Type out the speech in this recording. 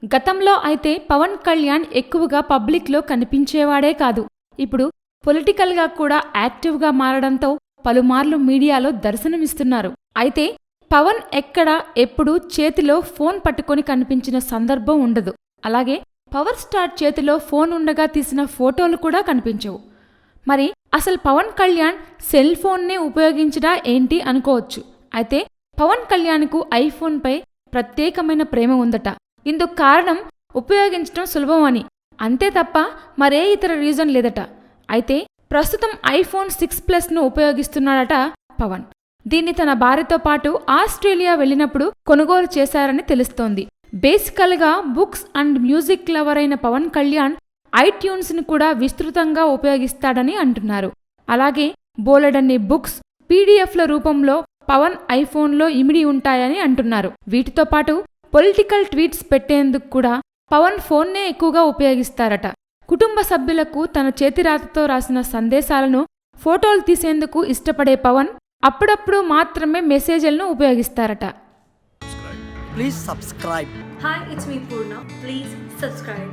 గతంలో అయితే పవన్ కళ్యాణ్ ఎక్కువగా పబ్లిక్లో కనిపించేవాడే కాదు. ఇప్పుడు పొలిటికల్గా కూడా యాక్టివ్గా మారడంతో పలుమార్లు మీడియాలో దర్శనమిస్తున్నారు. అయితే పవన్ ఎక్కడ ఎప్పుడు చేతిలో ఫోన్ పట్టుకొని కనిపించిన సందర్భం ఉండదు. అలాగే పవర్ స్టార్ చేతిలో ఫోన్ ఉండగా తీసిన ఫోటోలు కూడా కనిపించవు. మరి అసలు పవన్ కళ్యాణ్ సెల్ ఫోన్నే ఉపయోగించడా ఏంటి అనుకోవచ్చు. అయితే పవన్ కళ్యాణ్కు ఐఫోన్పై ప్రత్యేకమైన ప్రేమ ఉందట. ఇందుకు కారణం ఉపయోగించడం సులభం అని, అంతే తప్ప మరే ఇతర రీజన్ లేదట. అయితే ప్రస్తుతం ఐఫోన్ 6 ప్లస్ను ఉపయోగిస్తున్నాడట పవన్. దీన్ని తన భార్యతో పాటు ఆస్ట్రేలియా వెళ్ళినప్పుడు కొనుగోలు చేశారని తెలుస్తోంది. బేసికల్గా బుక్స్ అండ్ మ్యూజిక్ లవర్ అయిన పవన్ కళ్యాణ్ ఐట్యూన్స్ని కూడా విస్తృతంగా ఉపయోగిస్తాడని అంటున్నారు. అలాగే బోలెడన్ని బుక్స్ పీడిఎఫ్ల రూపంలో పవన్ ఐఫోన్లో ఇమిడి ఉంటాయని అంటున్నారు. వీటితో పాటు పొలిటికల్ ట్వీట్స్ పెట్టేందుకు కూడా పవన్ ఫోన్నే ఎక్కువగా ఉపయోగిస్తారట. కుటుంబ సభ్యులకు తన చేతిరాతతో రాసిన సందేశాలను ఫోటోలు తీసేందుకు ఇష్టపడే పవన్ అప్పుడప్పుడు మాత్రమే మెసేజ్లను ఉపయోగిస్తారట. Please subscribe. Hi, it's me Purna. Please subscribe.